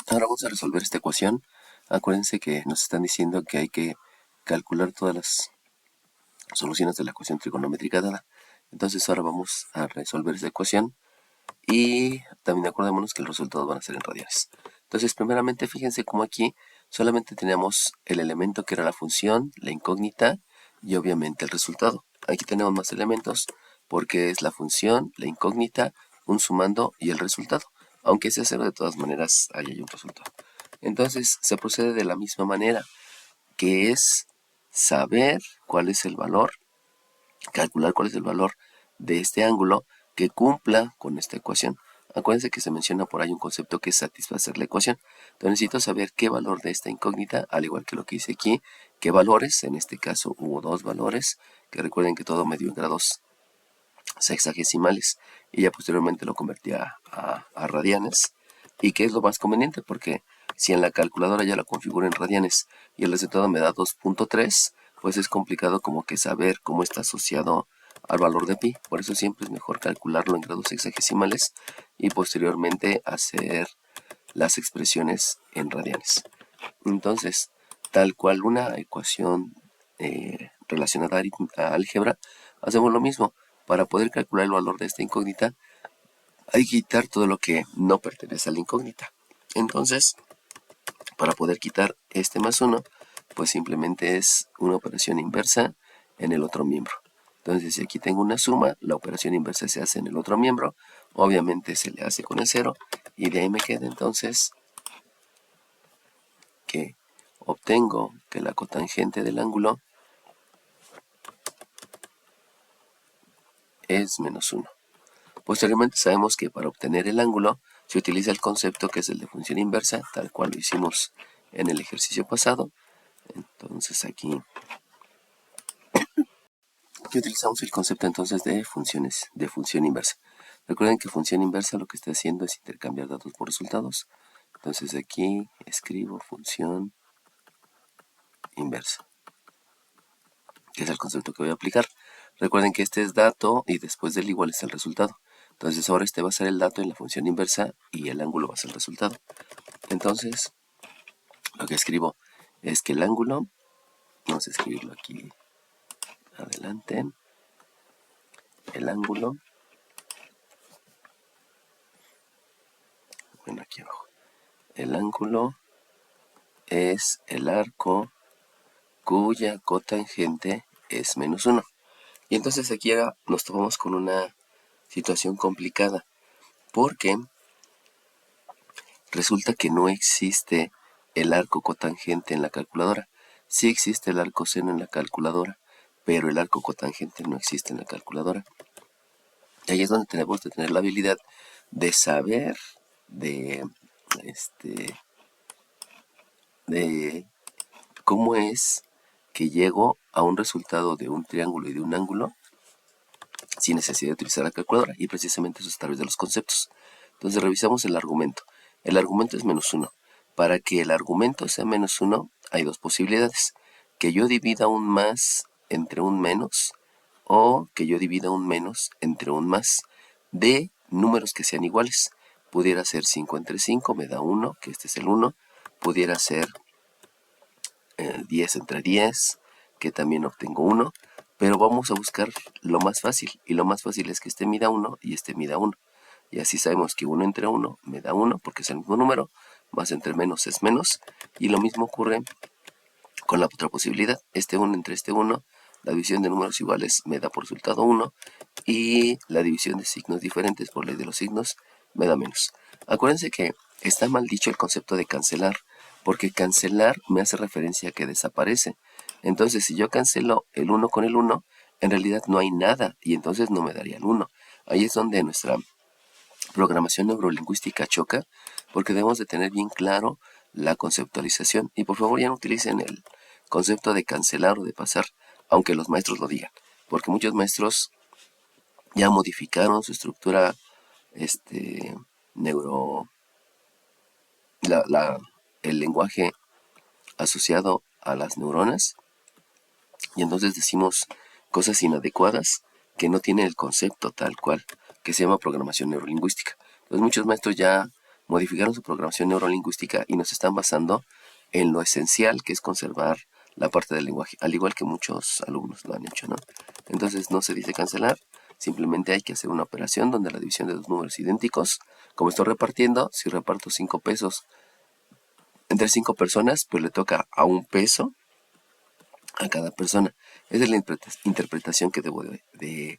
Ahora vamos a resolver esta ecuación. Acuérdense que nos están diciendo que hay que calcular todas las soluciones de la ecuación trigonométrica dada. Entonces ahora vamos a resolver esta ecuación y también acordémonos que los resultados van a ser en radianes. Entonces primeramente fíjense cómo aquí solamente tenemos el elemento que era la función, la incógnita y obviamente el resultado. Aquí tenemos más elementos porque es la función, la incógnita, un sumando y el resultado. Aunque sea cero, de todas maneras ahí hay un resultado. Entonces se procede de la misma manera, que es saber cuál es el valor, calcular cuál es el valor de este ángulo que cumpla con esta ecuación. Acuérdense que se menciona por ahí un concepto que es satisfacer la ecuación. Entonces necesito saber qué valor de esta incógnita, al igual que lo que hice aquí, qué valores, en este caso hubo dos valores, que recuerden que todo me dio en grados sexagesimales y ya posteriormente lo convertí a radianes. ¿Y qué es lo más conveniente? Porque si en la calculadora ya lo configuro en radianes y el resultado me da 2.3, pues es complicado como que saber cómo está asociado al valor de pi. Por eso siempre es mejor calcularlo en grados sexagesimales y posteriormente hacer las expresiones en radianes. Entonces, tal cual una ecuación relacionada a álgebra, hacemos lo mismo. Para poder calcular el valor de esta incógnita, hay que quitar todo lo que no pertenece a la incógnita. Entonces, para poder quitar este más 1, pues simplemente es una operación inversa en el otro miembro. Entonces, si aquí tengo una suma, la operación inversa se hace en el otro miembro, obviamente se le hace con el 0, y de ahí me queda entonces que obtengo que la cotangente del ángulo es menos 1. Posteriormente sabemos que para obtener el ángulo se utiliza el concepto que es el de función inversa, tal cual lo hicimos en el ejercicio pasado. Entonces aquí utilizamos el concepto entonces de funciones, de función inversa. Recuerden que función inversa lo que está haciendo es intercambiar datos por resultados. Entonces aquí escribo función inversa, que es el concepto que voy a aplicar. Recuerden que este es dato y después del igual es el resultado. Entonces ahora este va a ser el dato en la función inversa y el ángulo va a ser el resultado. Entonces lo que escribo es que el ángulo, vamos a escribirlo aquí adelante, el ángulo, bueno aquí abajo, el ángulo es el arco cuya cotangente es menos 1. Y entonces aquí ahora nos topamos con una situación complicada, porque resulta que no existe el arco cotangente en la calculadora. Sí existe el arco seno en la calculadora, pero el arco cotangente no existe en la calculadora. Y ahí es donde tenemos que tener la habilidad de saber este, de cómo es que llego a un resultado de un triángulo y de un ángulo sin necesidad de utilizar la calculadora. Y precisamente eso es a través de los conceptos. Entonces revisamos el argumento. El argumento es menos 1. Para que el argumento sea menos 1, hay dos posibilidades. Que yo divida un más entre un menos o que yo divida un menos entre un más de números que sean iguales. Pudiera ser 5 entre 5, me da 1, que este es el 1. Pudiera ser 10 entre 10, que también obtengo 1. Pero vamos a buscar lo más fácil. Y lo más fácil es que este mida 1 y este mida 1. Y así sabemos que 1 entre 1 me da 1 porque es el mismo número. Más entre menos es menos. Y lo mismo ocurre con la otra posibilidad. Este 1 entre este 1. La división de números iguales me da por resultado 1. Y la división de signos diferentes por ley de los signos me da menos. Acuérdense que está mal dicho el concepto de cancelar, porque cancelar me hace referencia a que desaparece. Entonces, si yo cancelo el 1 con el 1, en realidad no hay nada y entonces no me daría el 1. Ahí es donde nuestra programación neurolingüística choca, porque debemos de tener bien claro la conceptualización. Y por favor ya no utilicen el concepto de cancelar o de pasar, aunque los maestros lo digan, porque muchos maestros ya modificaron su estructura neuro, el lenguaje asociado a las neuronas, y entonces decimos cosas inadecuadas que no tienen el concepto tal cual, que se llama programación neurolingüística. Entonces muchos maestros ya modificaron su programación neurolingüística y nos están basando en lo esencial, que es conservar la parte del lenguaje, al igual que muchos alumnos lo han hecho, ¿no? Entonces no se dice cancelar, simplemente hay que hacer una operación donde la división de dos números idénticos, como estoy repartiendo, si reparto 5 pesos entre 5 personas, pues le toca a 1 peso a cada persona. Esa es la interpretación que debo de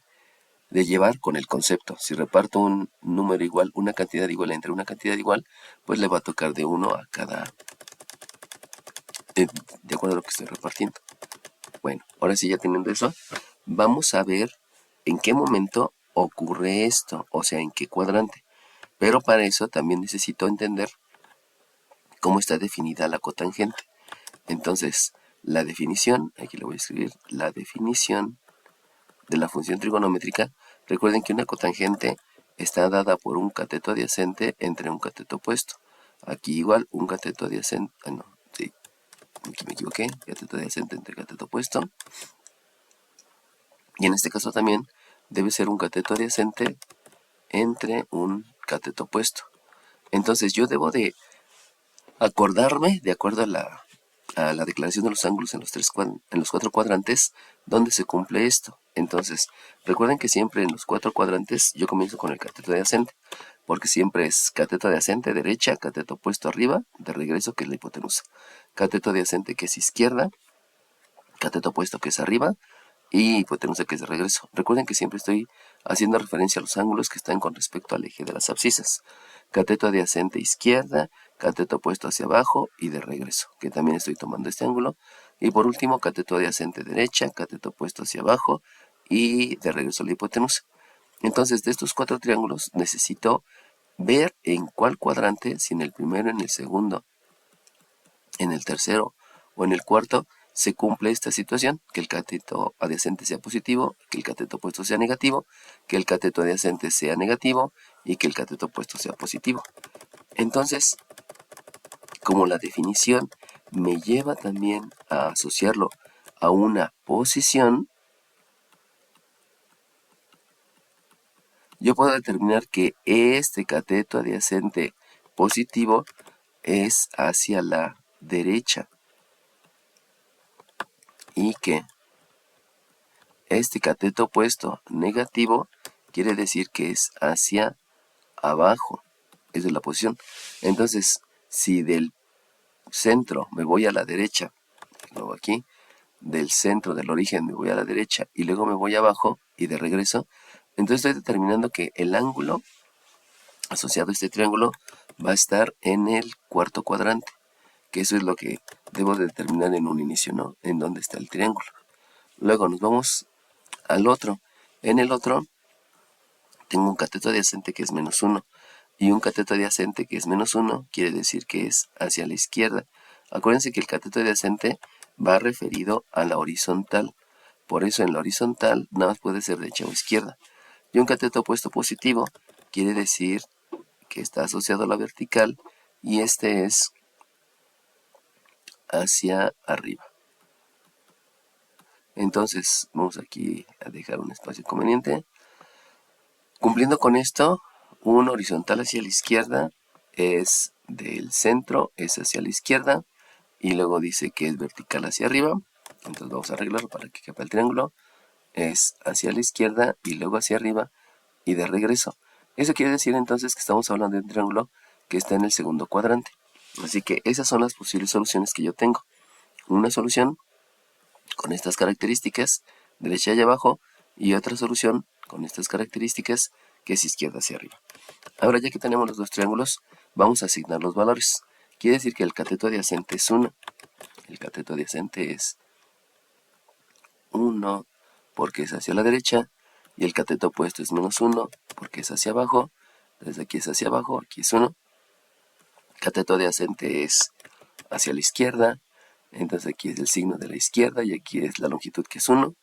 llevar con el concepto. Si reparto un número igual, una cantidad igual entre una cantidad igual, pues le va a tocar de 1 a cada, de acuerdo a lo que estoy repartiendo. Bueno, ahora sí, ya teniendo eso, vamos a ver en qué momento ocurre esto, o sea, en qué cuadrante. Pero para eso también necesito entender cómo está definida la cotangente. Entonces, la definición, aquí le voy a escribir, la definición de la función trigonométrica. Recuerden que una cotangente está dada por un cateto adyacente entre un cateto opuesto. Aquí igual, un cateto adyacente, no, sí, aquí me equivoqué, cateto adyacente entre cateto opuesto. Y en este caso también debe ser un cateto adyacente entre un cateto opuesto. Entonces yo debo de acordarme, de acuerdo a la declaración de los ángulos en los 4 cuadrantes, donde se cumple esto. Entonces, recuerden que siempre en los 4 cuadrantes yo comienzo con el cateto adyacente, porque siempre es cateto adyacente derecha, cateto opuesto arriba, de regreso, que es la hipotenusa. Cateto adyacente, que es izquierda, cateto opuesto, que es arriba, y hipotenusa, que es de regreso. Recuerden que siempre estoy haciendo referencia a los ángulos que están con respecto al eje de las abscisas. Cateto adyacente izquierda, cateto opuesto hacia abajo y de regreso, que también estoy tomando este ángulo. Y por último, cateto adyacente derecha, cateto opuesto hacia abajo y de regreso a la hipotenusa. Entonces, de estos 4 triángulos necesito ver en cuál cuadrante, si en el primero, en el segundo, en el tercero o en el cuarto, se cumple esta situación, que el cateto adyacente sea positivo, que el cateto opuesto sea negativo, que el cateto adyacente sea negativo y que el cateto opuesto sea positivo. Entonces, como la definición me lleva también a asociarlo a una posición, yo puedo determinar que este cateto adyacente positivo es hacia la derecha y que este cateto opuesto negativo quiere decir que es hacia abajo. Esa es la posición. Entonces, si del centro me voy a la derecha, luego aquí, del centro del origen me voy a la derecha y luego me voy abajo y de regreso, entonces estoy determinando que el ángulo asociado a este triángulo va a estar en el cuarto cuadrante, que eso es lo que debo de determinar en un inicio, ¿no? En dónde está el triángulo. Luego nos vamos al otro. En el otro tengo un cateto adyacente que es -1 y un cateto adyacente que es -1 quiere decir que es hacia la izquierda. Acuérdense que el cateto adyacente va referido a la horizontal. Por eso en la horizontal nada más puede ser derecha o izquierda. Y un cateto opuesto positivo quiere decir que está asociado a la vertical y este es hacia arriba. Entonces vamos aquí a dejar un espacio conveniente. Cumpliendo con esto, un horizontal hacia la izquierda es del centro, es hacia la izquierda, y luego dice que es vertical hacia arriba. Entonces vamos a arreglarlo para que quepa el triángulo. Es hacia la izquierda y luego hacia arriba y de regreso. Eso quiere decir entonces que estamos hablando de un triángulo que está en el segundo cuadrante. Así que esas son las posibles soluciones que yo tengo. Una solución con estas características, derecha y abajo, y otra solución con estas características, que es izquierda hacia arriba. Ahora, ya que tenemos los dos triángulos, vamos a asignar los valores. Quiere decir que el cateto adyacente es 1. El cateto adyacente es 1 porque es hacia la derecha, y el cateto opuesto es -1 porque es hacia abajo. Entonces aquí es hacia abajo, aquí es 1. El cateto adyacente es hacia la izquierda, entonces aquí es el signo de la izquierda y aquí es la longitud, que es 1.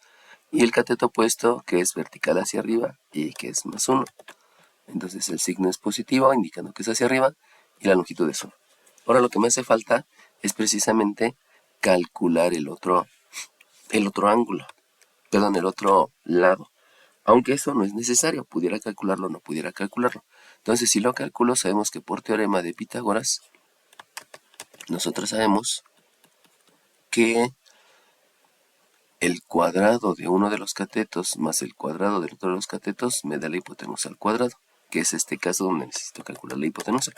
Y el cateto opuesto, que es vertical hacia arriba y que es +1. Entonces el signo es positivo, indicando que es hacia arriba, y la longitud es 1. Ahora lo que me hace falta es precisamente calcular el otro ángulo, perdón, el otro lado. Aunque eso no es necesario, pudiera calcularlo o no pudiera calcularlo. Entonces, si lo calculo, sabemos que por teorema de Pitágoras, nosotros sabemos que el cuadrado de uno de los catetos más el cuadrado del otro de los catetos me da la hipotenusa al cuadrado, que es este caso donde necesito calcular la hipotenusa.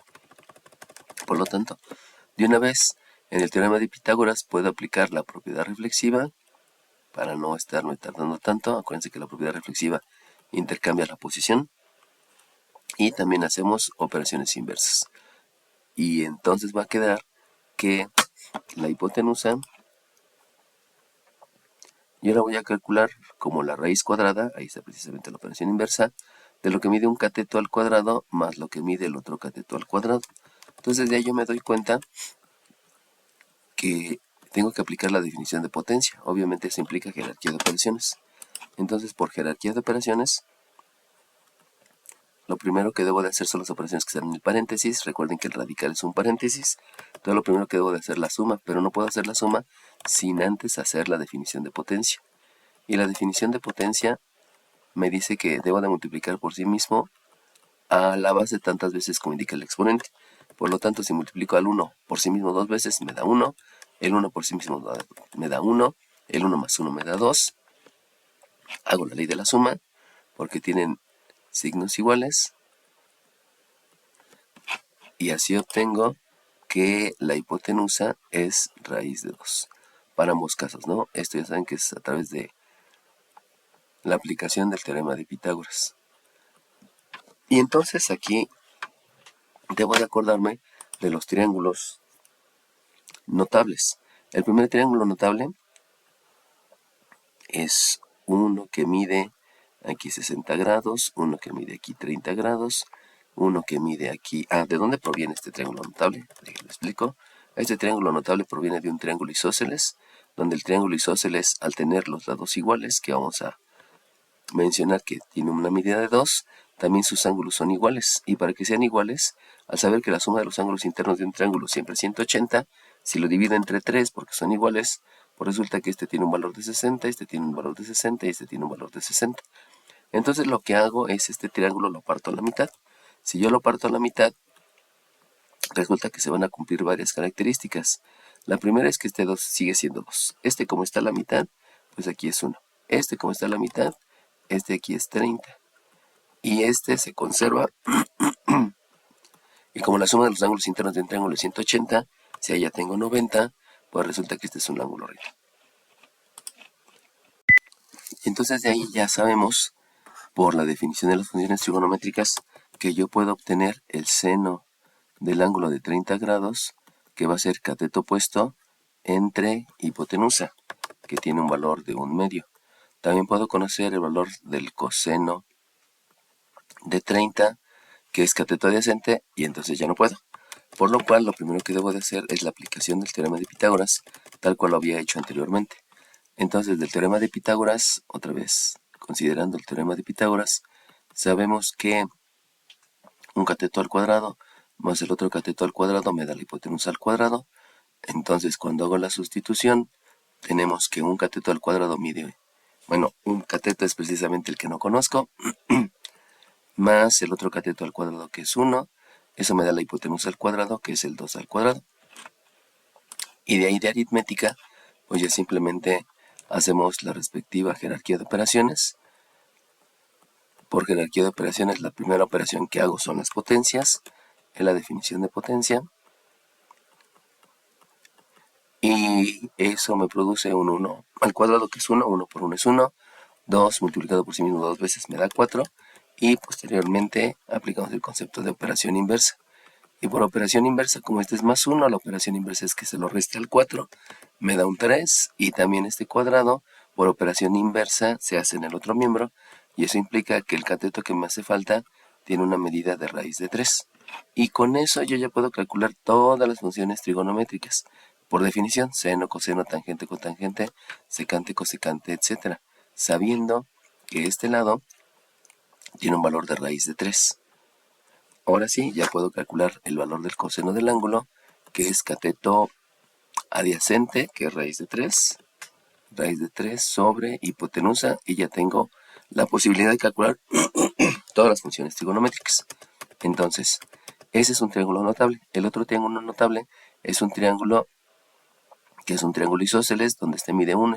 Por lo tanto, de una vez, en el teorema de Pitágoras puedo aplicar la propiedad reflexiva para no estarme tardando tanto. Acuérdense que la propiedad reflexiva intercambia la posición. Y también hacemos operaciones inversas. Y entonces va a quedar que la hipotenusa yo la voy a calcular como la raíz cuadrada, ahí está precisamente la operación inversa, de lo que mide un cateto al cuadrado más lo que mide el otro cateto al cuadrado. Entonces de ahí yo me doy cuenta que tengo que aplicar la definición de potencia. Obviamente eso implica jerarquía de operaciones. Entonces por jerarquía de operaciones, lo primero que debo de hacer son las operaciones que están en el paréntesis. Recuerden que el radical es un paréntesis. Entonces lo primero que debo de hacer es la suma, pero no puedo hacer la suma sin antes hacer la definición de potencia. Y la definición de potencia me dice que debo de multiplicar por sí mismo a la base tantas veces como indica el exponente. Por lo tanto, si multiplico al 1 por sí mismo 2 veces, me da 1. El 1 por sí mismo me da 1. El 1 más 1 me da 2. Hago la ley de la suma porque tienen signos iguales. Y así obtengo que la hipotenusa es raíz de 2. Para ambos casos, ¿no? Esto ya saben que es a través de la aplicación del teorema de Pitágoras. Y entonces aquí debo de acordarme de los triángulos notables. El primer triángulo notable es uno que mide aquí 60 grados, uno que mide aquí 30 grados, uno que mide aquí... ¿de dónde proviene este triángulo notable? Les explico. Este triángulo notable proviene de un triángulo isósceles, donde el triángulo isósceles, al tener los lados iguales, que vamos a mencionar que tiene una medida de 2, también sus ángulos son iguales. Y para que sean iguales, al saber que la suma de los ángulos internos de un triángulo siempre es 180, si lo divido entre 3 porque son iguales, pues resulta que este tiene un valor de 60, este tiene un valor de 60 y este tiene un valor de 60. Entonces lo que hago es este triángulo lo parto a la mitad. Si yo lo parto a la mitad, resulta que se van a cumplir varias características. La primera es que este 2 sigue siendo 2. Este como está a la mitad, pues aquí es 1. Este como está a la mitad, este aquí es 30. Y este se conserva. Y como la suma de los ángulos internos de un triángulo es 180, si allá tengo 90, pues resulta que este es un ángulo recto. Entonces de ahí ya sabemos, por la definición de las funciones trigonométricas, que yo puedo obtener el seno del ángulo de 30 grados, que va a ser cateto opuesto entre hipotenusa, que tiene un valor de 1/2. También puedo conocer el valor del coseno de 30, que es cateto adyacente, y entonces ya no puedo. Por lo cual, lo primero que debo de hacer es la aplicación del teorema de Pitágoras, tal cual lo había hecho anteriormente. Entonces, del teorema de Pitágoras, otra vez, considerando el teorema de Pitágoras, sabemos que un cateto al cuadrado más el otro cateto al cuadrado me da la hipotenusa al cuadrado. Entonces, cuando hago la sustitución, tenemos que un cateto al cuadrado mide, bueno, un cateto es precisamente el que no conozco, más el otro cateto al cuadrado que es 1, eso me da la hipotenusa al cuadrado, que es el 2 al cuadrado. Y de ahí de aritmética, pues ya simplemente hacemos la respectiva jerarquía de operaciones. Por jerarquía de operaciones, la primera operación que hago son las potencias, es la definición de potencia. Y eso me produce un 1 al cuadrado, que es 1, 1 por 1 es 1, 2 multiplicado por sí mismo 2 veces me da 4, y posteriormente aplicamos el concepto de operación inversa. Y por operación inversa, como este es más 1, la operación inversa es que se lo reste al 4, me da un 3, y también este cuadrado, por operación inversa, se hace en el otro miembro, y eso implica que el cateto que me hace falta tiene una medida de raíz de 3. Y con eso yo ya puedo calcular todas las funciones trigonométricas. Por definición, seno, coseno, tangente, cotangente, secante, cosecante, etc. Sabiendo que este lado tiene un valor de raíz de 3. Ahora sí, ya puedo calcular el valor del coseno del ángulo, que es cateto adyacente, que es raíz de 3 sobre hipotenusa, y ya tengo la posibilidad de calcular todas las funciones trigonométricas. Entonces, ese es un triángulo notable. El otro triángulo notable es un triángulo que es un triángulo isósceles, donde este mide 1,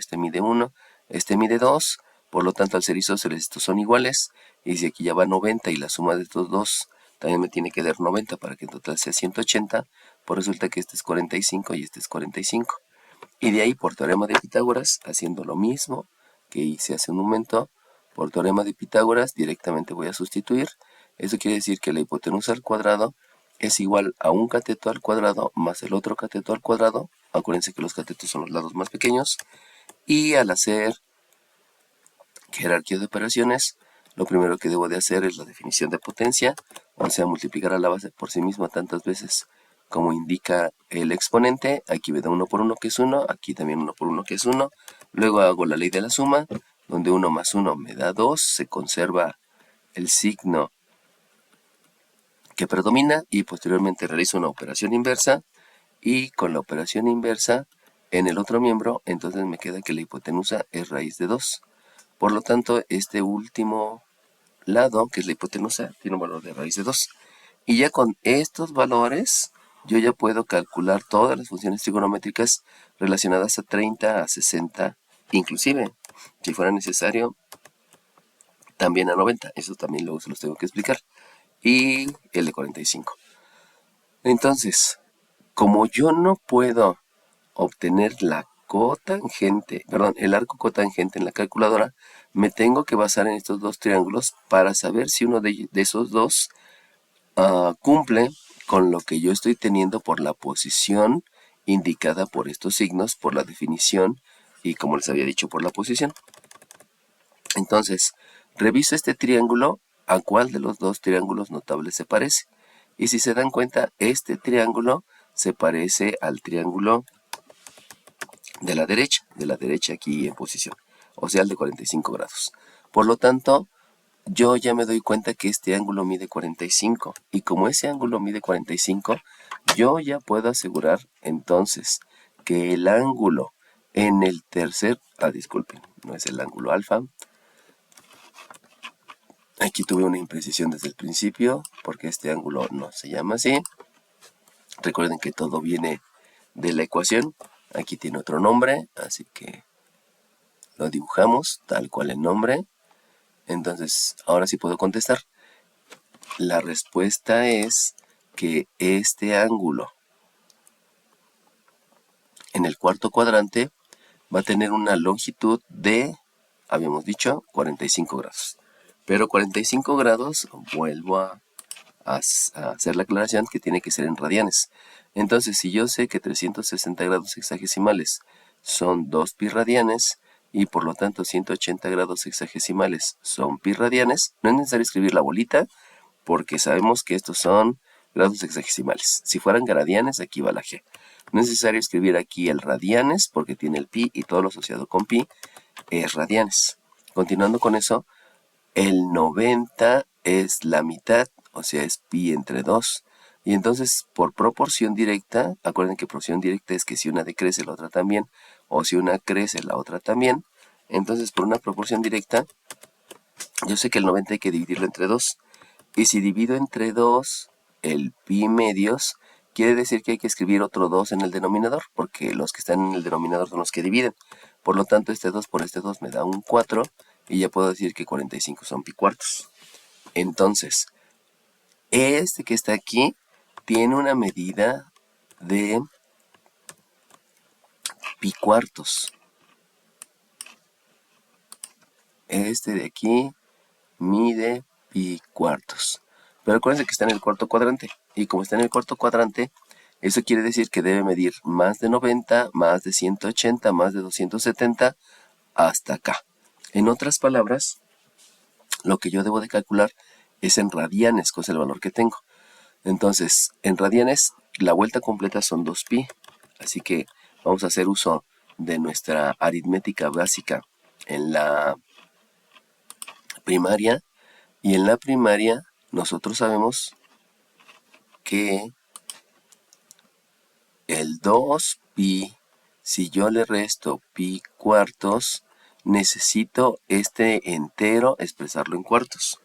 este mide 2, por lo tanto al ser isósceles estos son iguales, y si aquí ya va 90 y la suma de estos dos también me tiene que dar 90 para que en total sea 180, pues resulta que este es 45 y este es 45. Y de ahí por teorema de Pitágoras, haciendo lo mismo que hice hace un momento, por teorema de Pitágoras directamente voy a sustituir. Eso quiere decir que la hipotenusa al cuadrado es igual a un cateto al cuadrado más el otro cateto al cuadrado. Acuérdense que los catetos son los lados más pequeños. Y al hacer jerarquía de operaciones, lo primero que debo de hacer es la definición de potencia, o sea, multiplicar a la base por sí misma tantas veces como indica el exponente. Aquí me da 1 por 1 que es 1, aquí también 1 por 1 que es 1. Luego hago la ley de la suma, donde 1 más 1 me da 2, se conserva el signo que predomina y posteriormente realizo una operación inversa, y con la operación inversa en el otro miembro, entonces me queda que la hipotenusa es raíz de 2. Por lo tanto, este último lado, que es la hipotenusa, tiene un valor de raíz de 2. Y ya con estos valores, yo ya puedo calcular todas las funciones trigonométricas relacionadas a 30, a 60, inclusive, si fuera necesario, también a 90. Eso también luego se los tengo que explicar. Y el de 45. Entonces, como yo no puedo obtener la cotangente, perdón, el arco cotangente en la calculadora, me tengo que basar en estos dos triángulos para saber si uno de esos dos cumple con lo que yo estoy teniendo por la posición indicada por estos signos, por la definición y, como les había dicho, por la posición. Entonces, reviso este triángulo, a cuál de los dos triángulos notables se parece. Y si se dan cuenta, este triángulo se parece al triángulo de la derecha aquí en posición, o sea, el de 45 grados. Por lo tanto, yo ya me doy cuenta que este ángulo mide 45, y como ese ángulo mide 45, yo ya puedo asegurar entonces que el ángulo en el tercer, disculpen, no es el ángulo alfa. Aquí tuve una imprecisión desde el principio, porque este ángulo no se llama así. Recuerden que todo viene de la ecuación. Aquí tiene otro nombre, así que lo dibujamos tal cual el nombre. Entonces, ahora sí puedo contestar. La respuesta es que este ángulo en el cuarto cuadrante va a tener una longitud de, habíamos dicho, 45 grados. Pero 45 grados, vuelvo a hacer la aclaración, que tiene que ser en radianes. Entonces, si yo sé que 360 grados hexagesimales son 2 pi radianes, y por lo tanto 180 grados hexagesimales son pi radianes, no es necesario escribir la bolita, porque sabemos que estos son grados hexagesimales. Si fueran gradianes, aquí va la G. No es necesario escribir aquí el radianes, porque tiene el pi y todo lo asociado con pi es radianes. Continuando con eso, el 90 es la mitad, o sea, es pi entre 2. Y entonces, por proporción directa, acuerden que proporción directa es que si una decrece, la otra también, o si una crece, la otra también. Entonces, por una proporción directa, yo sé que el 90 hay que dividirlo entre 2. Y si divido entre 2 el pi medios, quiere decir que hay que escribir otro 2 en el denominador, porque los que están en el denominador son los que dividen. Por lo tanto, este 2 por este 2 me da un 4, y ya puedo decir que 45 son pi cuartos. Entonces, este que está aquí tiene una medida de pi cuartos. Este de aquí mide pi cuartos. Pero acuérdense que está en el cuarto cuadrante. Y como está en el cuarto cuadrante, eso quiere decir que debe medir más de 90, más de 180, más de 270, hasta acá. En otras palabras, lo que yo debo de calcular es en radianes, que es el valor que tengo. Entonces, en radianes, la vuelta completa son 2pi. Así que vamos a hacer uso de nuestra aritmética básica en la primaria. Y en la primaria, nosotros sabemos que el 2pi, si yo le resto pi cuartos, necesito este entero expresarlo en cuartos.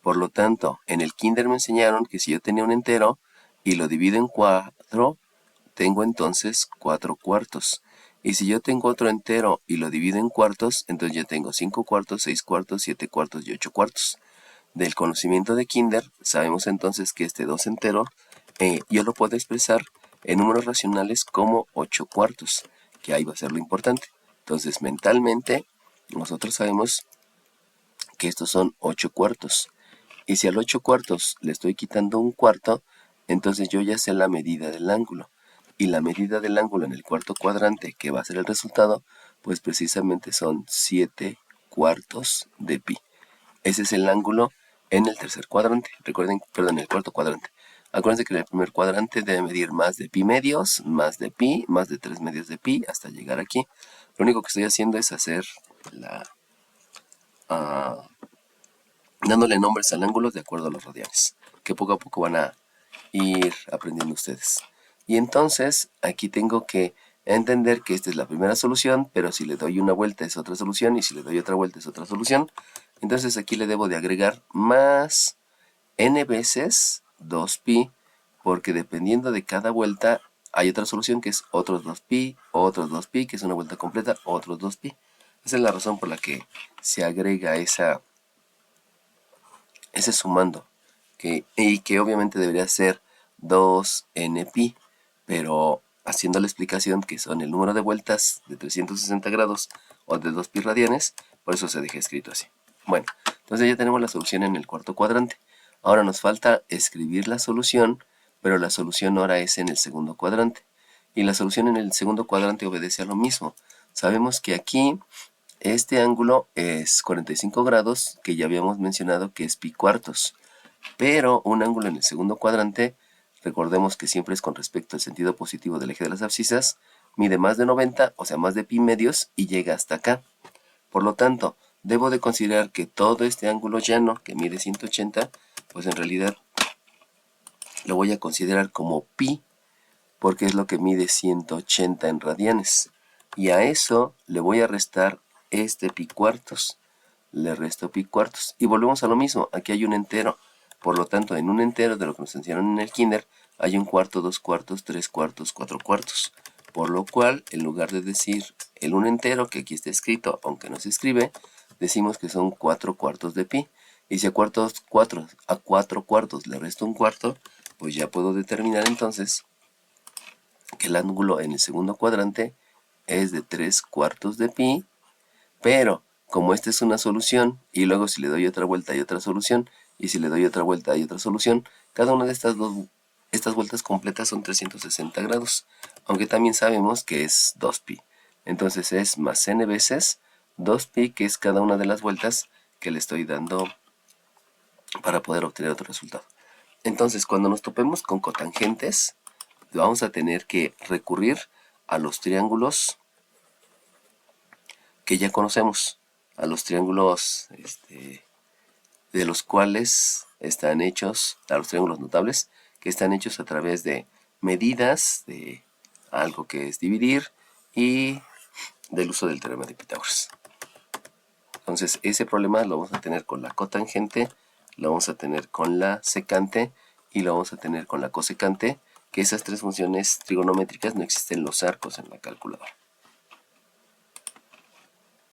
Por lo tanto, en el kinder me enseñaron que si yo tenía un entero y lo divido en 4, tengo entonces 4 cuartos. Y si yo tengo otro entero y lo divido en cuartos, entonces ya tengo 5 cuartos, 6 cuartos, 7 cuartos y 8 cuartos. Del conocimiento de kinder, sabemos entonces que este 2 entero yo lo puedo expresar en números racionales como 8 cuartos, que ahí va a ser lo importante. Entonces, mentalmente, nosotros sabemos que estos son 8 cuartos. Y si al 8 cuartos le estoy quitando un cuarto, entonces yo ya sé la medida del ángulo. Y la medida del ángulo en el cuarto cuadrante, que va a ser el resultado, pues precisamente son 7 cuartos de pi. Ese es el ángulo en el tercer cuadrante. Recuerden, perdón, en el cuarto cuadrante. Acuérdense que en el primer cuadrante debe medir más de pi medios, más de pi, más de 3 medios de pi, hasta llegar aquí. Lo único que estoy haciendo es hacer dándole nombres al ángulo de acuerdo a los radianes, que poco a poco van a ir aprendiendo ustedes. Y entonces aquí tengo que entender que esta es la primera solución, pero si le doy una vuelta es otra solución y si le doy otra vuelta es otra solución. Entonces aquí le debo de agregar más n veces 2pi, porque dependiendo de cada vuelta hay otra solución que es otros 2pi, que es una vuelta completa, otros 2pi. Esa es la razón por la que se agrega ese sumando, y que obviamente debería ser 2npi, pero haciendo la explicación que son el número de vueltas de 360 grados o de 2pi radianes, por eso se deja escrito así. Bueno, entonces ya tenemos la solución en el cuarto cuadrante. Ahora nos falta escribir la solución, pero la solución ahora es en el segundo cuadrante. Y la solución en el segundo cuadrante obedece a lo mismo. Sabemos que aquí este ángulo es 45 grados, que ya habíamos mencionado que es pi cuartos. Pero un ángulo en el segundo cuadrante, recordemos que siempre es con respecto al sentido positivo del eje de las abscisas, mide más de 90, o sea, más de pi medios, y llega hasta acá. Por lo tanto, debo de considerar que todo este ángulo llano, que mide 180, pues en realidad lo voy a considerar como pi, porque es lo que mide 180 en radianes. Y a eso le voy a restar este pi cuartos. Le resto pi cuartos. Y volvemos a lo mismo, aquí hay un entero. Por lo tanto, en un entero de lo que nos enseñaron en el kinder, hay un cuarto, 2 cuartos, 3 cuartos, 4 cuartos. Por lo cual, en lugar de decir el un entero, que aquí está escrito, aunque no se escribe, decimos que son 4 cuartos de pi. Y si a 4 cuartos le resto un cuarto, pues ya puedo determinar entonces que el ángulo en el segundo cuadrante es de 3 cuartos de pi, pero como esta es una solución, y luego si le doy otra vuelta hay otra solución, y si le doy otra vuelta hay otra solución, cada una de estas vueltas completas son 360 grados, aunque también sabemos que es 2pi. Entonces es más n veces 2pi, que es cada una de las vueltas que le estoy dando para poder obtener otro resultado. Entonces, cuando nos topemos con cotangentes, vamos a tener que recurrir a los triángulos que ya conocemos, a los triángulos de los cuales están hechos, a los triángulos notables, que están hechos a través de medidas de algo que es dividir y del uso del teorema de Pitágoras. Entonces, ese problema lo vamos a tener con la cotangente, lo vamos a tener con la secante y lo vamos a tener con la cosecante, que esas tres funciones trigonométricas no existen los arcos en la calculadora.